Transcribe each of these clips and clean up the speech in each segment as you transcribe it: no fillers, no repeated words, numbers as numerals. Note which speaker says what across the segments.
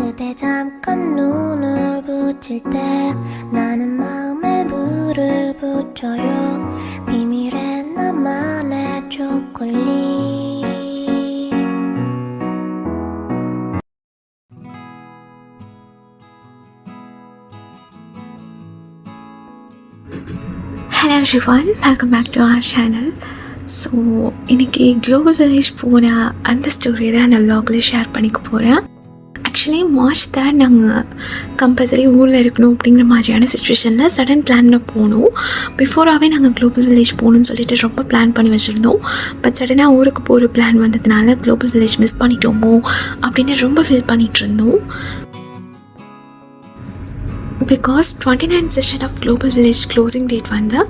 Speaker 1: 그대 잠깐 눈을 붙일 때 나는 마음에 불을 붙여요. 비밀의 나만의 초콜릿.
Speaker 2: Hello everyone, welcome back to our channel. So இன்றைக்கி global village போன அந்த story தான் அந்த vlogல ஷேர் பண்ணிக்க போகிறேன். ஆக்சுவலி மார்ச் 3 நாங்கள் கம்பல்சரி ஊரில் இருக்கணும் அப்படிங்கிற மாதிரியான சுச்சுவேஷனில் சடன் பிளானில் போனோம். பிஃபோராகவே நாங்கள் குளோபல் வில்லேஜ் போகணுன்னு சொல்லிட்டு ரொம்ப பிளான் பண்ணி வச்சுருந்தோம். பட் சடனாக ஊருக்கு போகிற பிளான் வந்ததுனால குளோபல் வில்லேஜ் மிஸ் பண்ணிட்டோமோ அப்படின்னு ரொம்ப ஃபீல் பண்ணிகிட்டு இருந்தோம். Because 29th session of global village closing date வந்து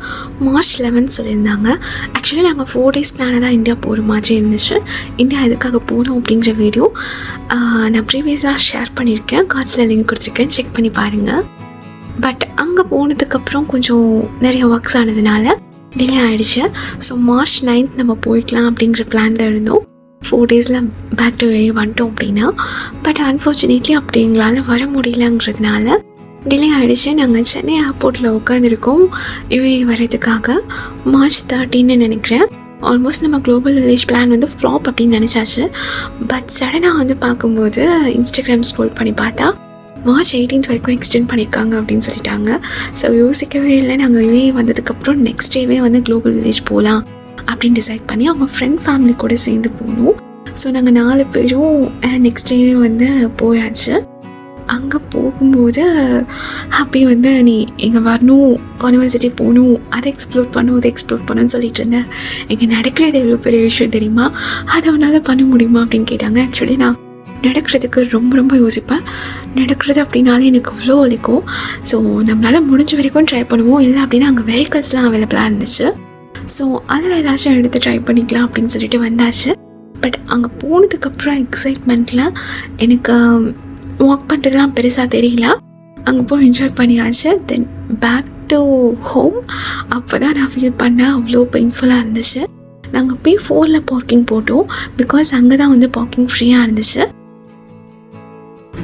Speaker 2: மார்ச் 11 சொல்லியிருந்தாங்க. ஆக்சுவலி நாங்கள் 4 days பிளானை தான் இந்தியா போகிற மாதிரி இருந்துச்சு. இந்தியா எதுக்காக போகணும் அப்படிங்கிற வீடியோ நான் ப்ரீவியஸாக ஷேர் பண்ணியிருக்கேன். கார்ட்ஸில் லிங்க் கொடுத்துருக்கேன், செக் பண்ணி பாருங்கள். பட் அங்கே போனதுக்கப்புறம் கொஞ்சம் நிறைய ஒர்க்ஸ் ஆனதுனால டிலே ஆகிடுச்சு. ஸோ மார்ச் 9 நம்ம போய்க்கலாம் அப்படிங்கிற பிளானில் இருந்தோம். 4 days பேக் டு வந்துட்டோம் அப்படின்னா. பட் அன்ஃபார்ச்சுனேட்லி அப்படி எங்களால் வர முடியலங்கிறதுனால டிலே ஆகிடுச்சு. நாங்கள் சென்னை ஏர்போர்ட்டில் உட்காந்துருக்கோம் யுஏஇ வர்றதுக்காக. மார்ச் 13 நினைக்கிறேன். ஆல்மோஸ்ட் நம்ம குளோபல் வில்லேஜ் பிளான் வந்து ஃப்ளாப் அப்படின்னு நினச்சாச்சு. பட் சடனாக வந்து பார்க்கும்போது இன்ஸ்டாகிராம் ஸ்க்ரோல் பண்ணி பார்த்தா மார்ச் 18 வரைக்கும் எக்ஸ்டெண்ட் பண்ணியிருக்காங்க அப்படின்னு சொல்லிட்டாங்க. ஸோ யோசிக்கவே இல்லை. நாங்கள் யுஏஇ வந்ததுக்கப்புறம் நெக்ஸ்ட் டேவே வந்து குளோபல் வில்லேஜ் போகலாம் அப்படின்னு டிசைட் பண்ணி அவங்க ஃப்ரெண்ட் ஃபேமிலி கூட சேர்ந்து போகணும். ஸோ நாங்கள் 4 பேரும் நெக்ஸ்ட் டேவே வந்து போயாச்சு. அங்கே போகும்போது ஹாப்பி வந்து நீ இங்கே வரணும், யூனிவர்சிட்டி போகணும், அதை எக்ஸ்ப்ளோர் பண்ணணும்னு சொல்லிட்டு இருந்தேன். இங்கே நடக்கிறது எவ்வளோ பெரிய விஷயம் தெரியுமா, அதை அவனால் பண்ண முடியுமா அப்படின்னு கேட்டாங்க. ஆக்சுவலி நான் நடக்கிறதுக்கு ரொம்ப யோசிப்பேன். நடக்கிறது அப்படின்னாலே எனக்கு அவ்வளோ வலிக்கும். ஸோ நம்மளால் முடிஞ்ச வரைக்கும் ட்ரை பண்ணுவோம். இல்லை அப்படின்னா அங்கே வெஹிக்கல்ஸ்லாம் அவைலபிளாக இருந்துச்சு. ஸோ அதில் ஏதாச்சும் எடுத்து ட்ரை பண்ணிக்கலாம் அப்படின்னு சொல்லிட்டு வந்தாச்சு. பட் அங்கே போனதுக்கப்புறம் எக்ஸைட்மெண்ட்டில் எனக்கு வாக் பண்ணுறதுலாம் பெருசாக தெரியல. அங்கே போய் என்ஜாய் பண்ணியாச்சு. தென் பேக் டு ஹோம் அப்போ தான் நான் ஃபீல் பண்ணேன் அவ்வளோ பெயின்ஃபுல்லாக இருந்துச்சு. நாங்கள் போய் 4ல் பார்க்கிங் போட்டோம். பிகாஸ் அங்கே தான் வந்து பார்க்கிங் ஃப்ரீயாக இருந்துச்சு.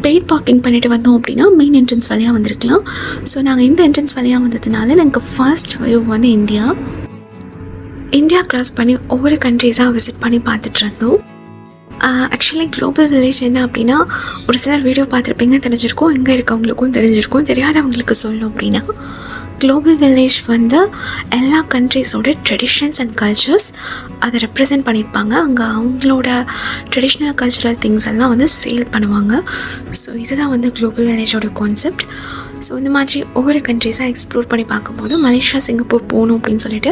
Speaker 2: பெய்ட் பார்க்கிங் பண்ணிட்டு வந்தோம் அப்படின்னா மெயின் என்ட்ரன்ஸ் வழியாக வந்திருக்கலாம். ஸோ நாங்கள் இந்த என்ட்ரன்ஸ் வழியாக வந்ததுனால எனக்கு ஃபர்ஸ்ட் வியூ வந்து இந்தியா க்ராஸ் பண்ணி ஒவ்வொரு கண்ட்ரீஸாக விசிட் பண்ணி பார்த்துட்டு இருந்தோம். ஆக்சுவலி குளோபல் வில்லேஜ் என்ன அப்படின்னா ஒரு சிலர் வீடியோ பார்த்துருப்பீங்க, தெரிஞ்சிருக்கும். எங்கே இருக்கவங்களுக்கும் தெரிஞ்சிருக்கும். தெரியாதவங்களுக்கு சொல்லணும் அப்படின்னா குளோபல் வில்லேஜ் வந்து எல்லா கண்ட்ரீஸோட ட்ரெடிஷன்ஸ் அண்ட் கல்ச்சர்ஸ் அதை ரெப்ரசென்ட் பண்ணியிருப்பாங்க. அங்கே அவங்களோட ட்ரெடிஷ்னல் கல்ச்சுரல் திங்ஸ் எல்லாம் வந்து சேல் பண்ணுவாங்க. ஸோ இதுதான் வந்து குளோபல் வில்லேஜோட கான்செப்ட். ஸோ இந்த மாதிரி ஒவ்வொரு கண்ட்ரீஸாக எக்ஸ்ப்ளோர் பண்ணி பார்க்கும்போது மலேசியா, சிங்கப்பூர் போகணும் அப்படின்னு சொல்லிட்டு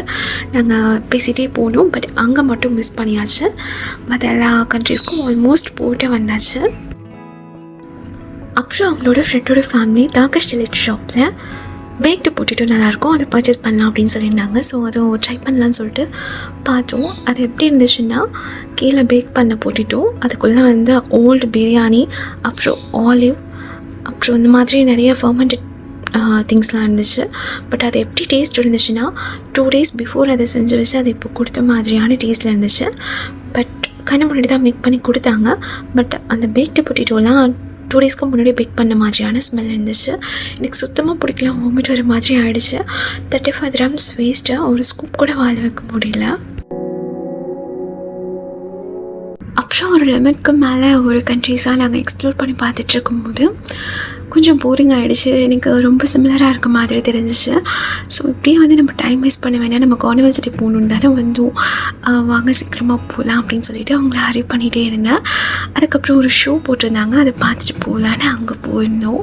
Speaker 2: நாங்கள் பேசிகிட்டே போனோம். பட் அங்கே மட்டும் மிஸ் பண்ணியாச்சு. மற்ற எல்லா கண்ட்ரீஸ்க்கும் ஆல்மோஸ்ட் போட்டு வந்தாச்சு. அப்புறம் அவங்களோட ஃப்ரெண்டோட ஃபேமிலி தாகஷ் டிலைட் ஷாப்பில் பேக்டு பொட்டேட்டோ நல்லாயிருக்கும், அதை பர்ச்சேஸ் பண்ணலாம் அப்படின்னு சொல்லியிருந்தாங்க. ஸோ அதை ட்ரை பண்ணலான்னு சொல்லிட்டு பார்த்தோம். அது எப்படி இருந்துச்சுன்னா கீழே பேக் பண்ண பொட்டேட்டோ, அதுக்குள்ளே வந்து ஓல்டு பிரியாணி, அப்புறம் ஆலிவ், அப்புறம் இந்த மாதிரி நிறைய ஃபர்மெண்டட் திங்ஸ்லாம் இருந்துச்சு. பட் அது எப்படி டேஸ்ட் இருந்துச்சுன்னா 2 days பிஃபோர் அதை செஞ்சு வச்சு அதை இப்போ கொடுத்த மாதிரியான டேஸ்ட்டில் இருந்துச்சு. பட் கண்ணு முன்னாடி தான் மேக் பண்ணி கொடுத்தாங்க. பட் அந்த பேக்டு பொட்டேட்டோலாம் 2 daysக்கு முன்னாடி பேக் பண்ண மாதிரியான ஸ்மெல் இருந்துச்சு. எனக்கு சுத்தமாக பிடிக்கல, வாமிட் வர மாதிரி ஆகிடுச்சு. 35 grams வேஸ்ட்டு, ஒரு ஸ்கூப் கூட வாழ வைக்க முடியல. அப்புறம் ஒரு லிமிட்க்கு மேலே ஒரு கண்ட்ரீஸாக நாங்கள் எக்ஸ்ப்ளோர் பண்ணி பார்த்துட்டு இருக்கும்போது கொஞ்சம் போரிங் ஆகிடுச்சு. எனக்கு ரொம்ப சிமிலராக இருக்க மாதிரி தெரிஞ்சிச்சு. ஸோ இப்படியே வந்து நம்ம டைம் வேஸ்ட் பண்ண வேண்டாம், நம்ம யூனிவர்சிட்டி போகணுன்னு தானே வந்தோம், வாங்க சீக்கிரமாக போகலாம் அப்படின்னு சொல்லிட்டு அவங்கள ஹரி பண்ணிகிட்டே இருந்தேன். அதுக்கப்புறம் ஒரு ஷோ போட்டிருந்தாங்க, அதை பார்த்துட்டு போகலான்னு அங்கே போயிருந்தோம்.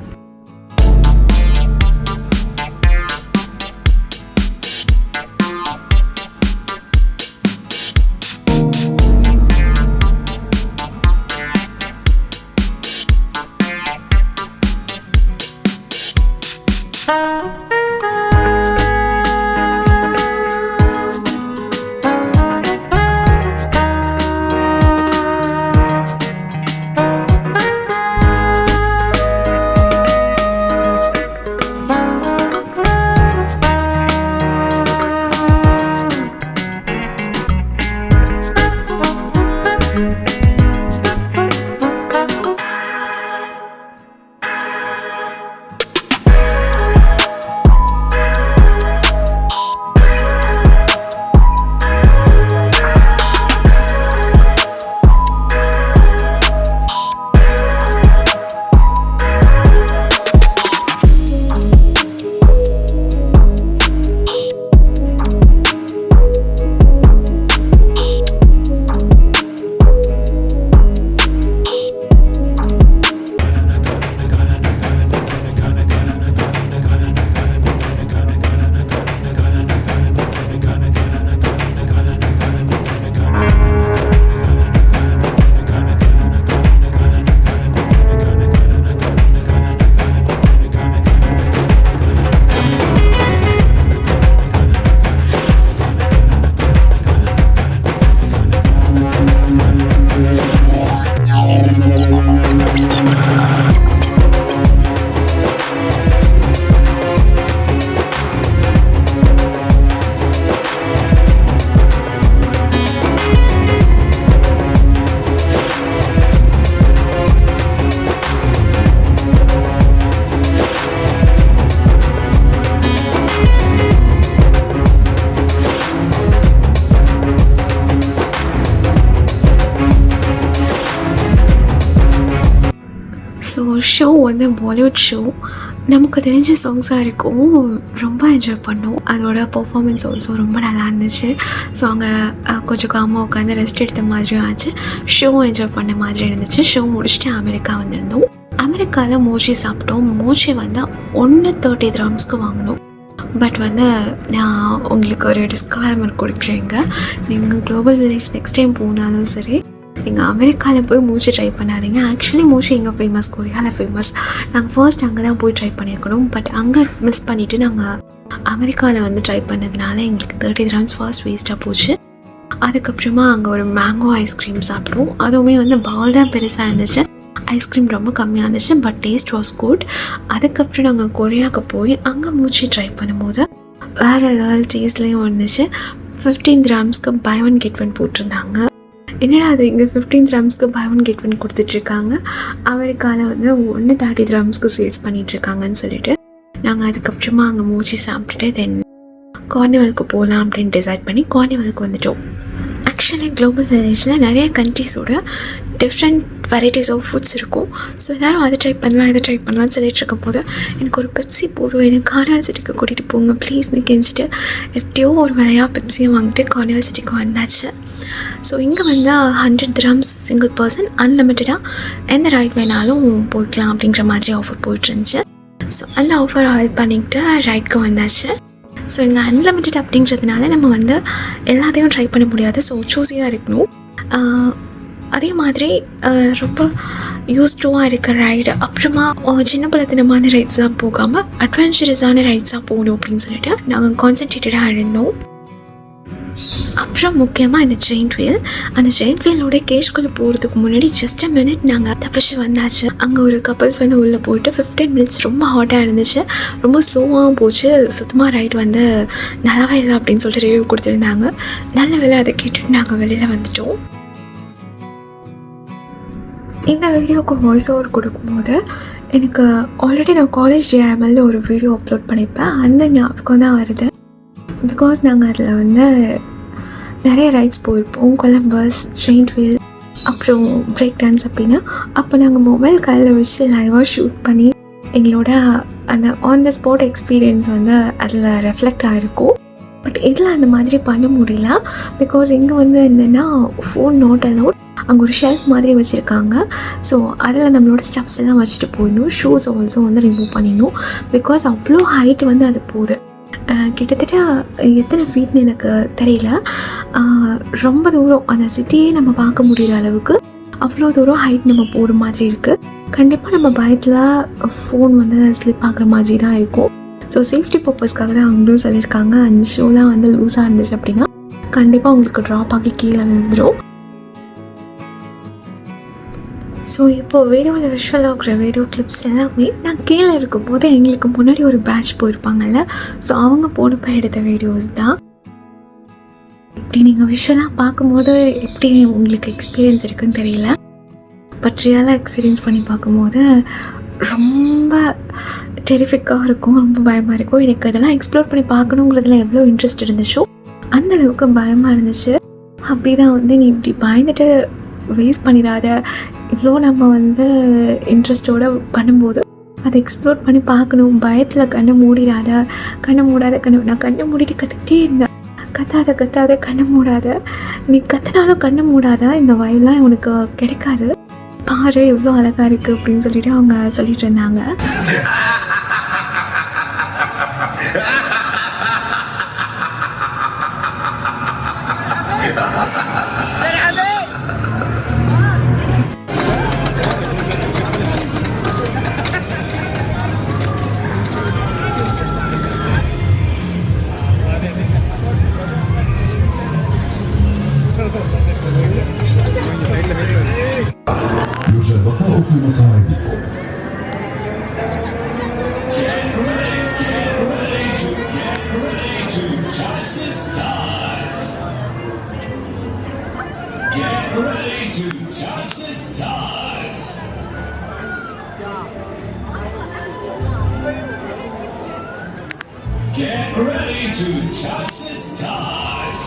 Speaker 2: ஸோ ஷோ வந்து பாலிவுட் ஷோ, நமக்கு தெரிஞ்ச சாங்ஸாக இருக்கும். ரொம்ப என்ஜாய் பண்ணோம். அதோட பர்ஃபார்மன்ஸ் ஆல்சோ ரொம்ப நல்லா இருந்துச்சு. ஸோ அங்கே கொஞ்சம் காமாக உட்காந்து ரெஸ்ட் எடுத்த மாதிரியும் ஆச்சு. ஷோ என்ஜாய் பண்ண மாதிரி இருந்துச்சு. ஷோ முடிச்சுட்டு அமெரிக்கா வந்திருந்தோம். அமெரிக்காவில் மோச்சி சாப்பிட்டோம். மோச்சி வந்து 130 dirhamsக்கு வாங்கினோம். பட் வந்து நான் உங்களுக்கு ஒரு டிஸ்க்ளைமர் கொடுக்குறேங்க. நீங்கள் குளோபல் வில்லேஜ் நெக்ஸ்ட் டைம் போனாலும் சரி, நீங்கள் அமெரிக்காவில் போய் மூச்சு ட்ரை பண்ணாதீங்க. ஆக்சுவலி மூச்சு எங்கே ஃபேமஸ், கொரியாவில் ஃபேமஸ். நாங்கள் ஃபர்ஸ்ட் அங்கே தான் போய் ட்ரை பண்ணியிருக்கணும். பட் அங்கே மிஸ் பண்ணிவிட்டு நாங்கள் அமெரிக்காவில் வந்து ட்ரை பண்ணதுனால எங்களுக்கு 30 dirhams ஃபர்ஸ்ட் வேஸ்ட்டாக போச்சு. அதுக்கப்புறமா அங்கே ஒரு மேங்கோ ஐஸ்கிரீம் சாப்பிடுவோம். அதுவுமே வந்து பால் தான் பெருசாக இருந்துச்சு, ஐஸ்கிரீம் ரொம்ப கம்மியாக இருந்துச்சு. But taste was good. அதுக்கப்புறம் நாங்கள் கொரியாவுக்கு போய் அங்கே மூச்சு ட்ரை பண்ணும்போது வேறு லெவல் டேஸ்ட்லேயும் இருந்துச்சு. 15 dirhamsக்கு buy one get one போட்டிருந்தாங்க. என்னடா அது இங்கே 15 dirhamsக்கு buy one get one கொடுத்துட்ருக்காங்க, அமெரிக்காவில் வந்து 130 dirhamsக்கு சேல்ஸ் பண்ணிகிட்ருக்காங்கன்னு சொல்லிட்டு நாங்கள் அதுக்கப்புறமா அங்கே மூச்சு சாப்பிட்டுட்டு தென் கார்னிவலுக்கு போகலாம் அப்படின்னு டிசைட் பண்ணி கார்னிவலுக்கு வந்துட்டோம். ஆக்சுவலி குளோபல் வில்லேஜில் நிறைய கண்ட்ரிஸோட டிஃப்ரெண்ட் வெரைட்டிஸ் ஆஃப் ஃபுட்ஸ் இருக்கும். ஸோ எல்லோரும் அதை ட்ரை பண்ணலாம் இதை ட்ரை பண்ணலாம்னு சொல்லிட்டு இருக்கும் போது எனக்கு ஒரு பெப்சி போதும், எனக்கு கார்னிவல் சிட்டிக்கு கூட்டிகிட்டு போங்க ப்ளீஸ்னு கெஞ்சிட்டு எப்படியோ ஒரு வேலையாக பெப்சியை வாங்கிட்டு கார்னிவல் சிட்டிக்கு வந்தாச்சு. ஸோ இங்கே வந்து 100 dirhams சிங்கிள் பர்சன், அன்லிமிட்டடாக எந்த ரைட் வேணாலும் போய்க்கலாம் அப்படின்ற மாதிரி ஆஃபர் போயிட்டுருந்துச்சு. ஸோ அந்த ஆஃபர் ஹெல்ப் பண்ணிக்கிட்டு ரைட்க்கு வந்தாச்சு. ஸோ இங்கே அன்லிமிட்டட் அப்படின்றதுனால நம்ம வந்து எல்லாத்தையும் ட்ரை பண்ண முடியாது. ஸோ சூஸியாக இருக்கணும். அதே மாதிரி ரொம்ப யூஸ்டுவாக இருக்க ரைடு, அப்புறமா சின்ன பழத்தனமான ரைட்ஸ்லாம் போகாமல் அட்வென்ச்சரஸான ரைட்ஸாக போகணும் அப்படின்னு சொல்லிட்டு நாங்கள் கான்சன்ட்ரேட்டடாக இருந்தோம். அப்புறம் முக்கியமாக இந்த ஜெயிண்ட் வீல், அந்த ஜெயிண்ட் வீலோட கேஷ்குள்ளே போகிறதுக்கு முன்னாடி ஜஸ்ட் அ மினிட் நாங்கள் தப்பிச்சு வந்தாச்சு. அங்கே ஒரு கப்பல்ஸ் வந்து உள்ளே போயிட்டு 15 minutes ரொம்ப ஹாட்டாக இருந்துச்சு, ரொம்ப ஸ்லோவாகவும் போச்சு. சுத்தமாக ரைட் வந்து நல்லாவே இல்லை அப்படின்னு சொல்லிட்டு ரிவ்யூ கொடுத்துருந்தாங்க. நல்ல வேலை அதை கேட்டுட்டு நாங்கள் வெளியில் வந்துட்டோம். இந்த வீடியோவுக்கு வாய்ஸ் ஓவர் கொடுக்கும்போது எனக்கு ஆல்ரெடி நான் காலேஜ் டிஐஎம்எல்ல ஒரு வீடியோ அப்லோட் பண்ணியிருப்பேன், அந்த ஞாபகம் தான் வருது. பிகாஸ் நாங்கள் அதில் வந்து நிறைய ரைட்ஸ் போயிருப்போம், கொலம்பஸ், ஜெயிண்ட் வீல், அப்புறம் பிரேக் டான்ஸ் அப்படின்னு. அப்போ நாங்கள் மொபைல் கையில் வச்சு லைவாக ஷூட் பண்ணி எங்களோட அந்த ஆன் த ஸ்பாட் எக்ஸ்பீரியன்ஸ் வந்து அதில் ரெஃப்ளெக்ட் ஆகிருக்கும். பட் இதில் அந்த மாதிரி பண்ண முடியல. பிகாஸ் இங்கே வந்து என்னென்னா ஃபோன் நாட் அலவுட். அங்கே ஒரு ஷெல்ஃப் மாதிரி வச்சுருக்காங்க. ஸோ அதில் நம்மளோட ஸ்டெப்ஸ் எல்லாம் வச்சுட்டு போயிடணும். ஷூஸ் ஆல்சோ வந்து ரிமூவ் பண்ணிடணும். பிகாஸ் அவ்வளோ ஹைட் வந்து அது போகுது. கிட்டத்தட்ட எத்தனை ஃபீட்னு எனக்கு தெரியல. ரொம்ப தூரம் அந்த சிட்டியே நம்ம பார்க்க முடிகிற அளவுக்கு அவ்வளோ தூரம் ஹைட் நம்ம போகிற மாதிரி இருக்குது. கண்டிப்பாக நம்ம பயத்தில் ஃபோன் வந்து ஸ்லிப் ஆகிற மாதிரி தான் இருக்கும். ஸோ சேஃப்டி பர்பஸ்க்காக தான் அவங்களும் சொல்லியிருக்காங்க. அந்த ஷூலாம் வந்து லூஸாக இருந்துச்சு அப்படின்னா கண்டிப்பாக உங்களுக்கு ட்ராப் ஆகி கீழே விழுந்துடும். ஸோ இப்போது வீடியோவில் விஷுவல் ஆகிற வீடியோ கிளிப்ஸ் எல்லாமே நான் கீழே இருக்கும்போது எங்களுக்கு முன்னாடி ஒரு பேட்ச் போயிருப்பாங்கல்ல, ஸோ அவங்க போனப்போ எடுத்த வீடியோஸ் தான். இப்படி நீங்கள் விஷுவலாக பார்க்கும்போது எப்படி உங்களுக்கு எக்ஸ்பீரியன்ஸ் இருக்குதுன்னு தெரியல. பட் ரியலாக எக்ஸ்பீரியன்ஸ் பண்ணி பார்க்கும்போது ரொம்ப டெரிஃபிக்காக இருக்கும், ரொம்ப பயமாக இருக்கும். எனக்கு அதெல்லாம் எக்ஸ்ப்ளோர் பண்ணி பார்க்கணுங்கிறதுல எவ்வளோ இன்ட்ரெஸ்ட் இருந்துச்சோ அந்தளவுக்கு பயமாக இருந்துச்சு. அப்படி தான் வந்து நீ இப்படி பயந்துட்டு வேஸ்ட் பண்ணிடாத, இவ்வளோ நம்ம வந்து இன்ட்ரெஸ்டோடு பண்ணும்போது அதை எக்ஸ்ப்ளோர் பண்ணி பார்க்கணும். பயத்தில் கண்ணை மூடாத, நான் கண்ணை மூடிட்டு கற்றுக்கிட்டே இருந்தேன். கத்தாத கண்ணை மூடாத, நீ கத்தினாலும் கண்ணை மூடாத, இந்த வயலாம் உனக்கு கிடைக்காது, பாரு எவ்வளோ அழகாக இருக்குது அப்படின்னு சொல்லிட்டு அவங்க சொல்லிட்டு இருந்தாங்க.
Speaker 3: يرجى البقاء في مقاعدكم. Get ready to touch the stars.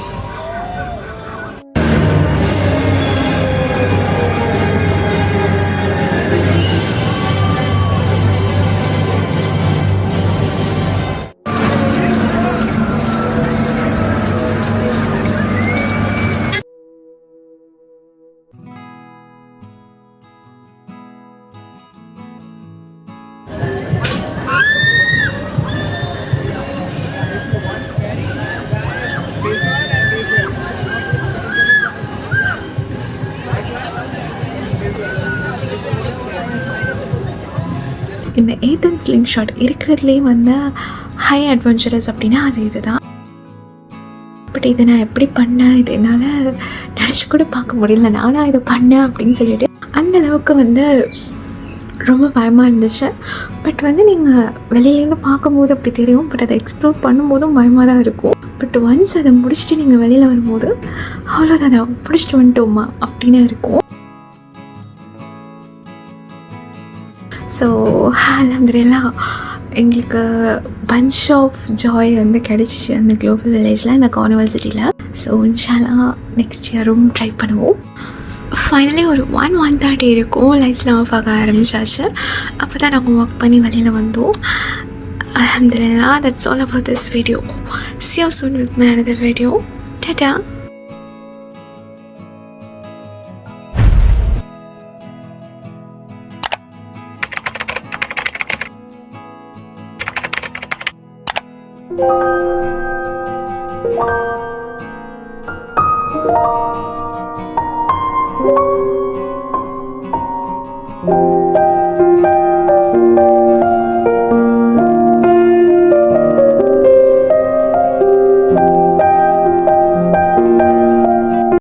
Speaker 2: இந்த ஏத்தன் ஸ்லிங் ஷாட் இருக்கிறதுலேயே வந்து ஹை அட்வென்ச்சரஸ் அப்படின்னா அது இதுதான். பட் இதை நான் எப்படி பண்ணேன், இது என்னால் நினச்சி கூட பார்க்க முடியல, நானாக இதை பண்ணேன் அப்படின்னு சொல்லிட்டு அந்தளவுக்கு வந்து ரொம்ப பயமாக இருந்துச்சு. பட் வந்து நீங்கள் வெளியிலேருந்து பார்க்கும்போது அப்படி தெரியும், பட் அதை எக்ஸ்ப்ளோர் பண்ணும்போதும் பயமாக தான் இருக்கும். பட் ஒன்ஸ் அதை முடிச்சுட்டு நீங்கள் வெளியில் வரும்போது அவ்வளோதான், அதை முடிச்சுட்டு வந்துட்டோமா அப்படின்னு இருக்கும். ஸோ அல்ஹம்துலில்லாஹ் எங்களுக்கு பஞ்ச் ஆஃப் ஜாய் வந்து கிடைச்சிச்சு அந்த குளோபல் வில்லேஜில், இந்த கார்னிவல் சிட்டியில். ஸோ இன்ஷால்லா நெக்ஸ்ட் இயரும் ட்ரை பண்ணுவோம். ஃபைனலி ஒரு 1:30 இருக்கும், லைட்ஸ்லாம் ஆஃப் ஆக ஆரம்பிச்சாச்சு. அப்போ தான் நாங்கள் வாக் பண்ணி வெளியில் வந்தோம். Alhamdulillah, that's all about this video. See you soon with my another video. Ta-ta.
Speaker 1: Thank you.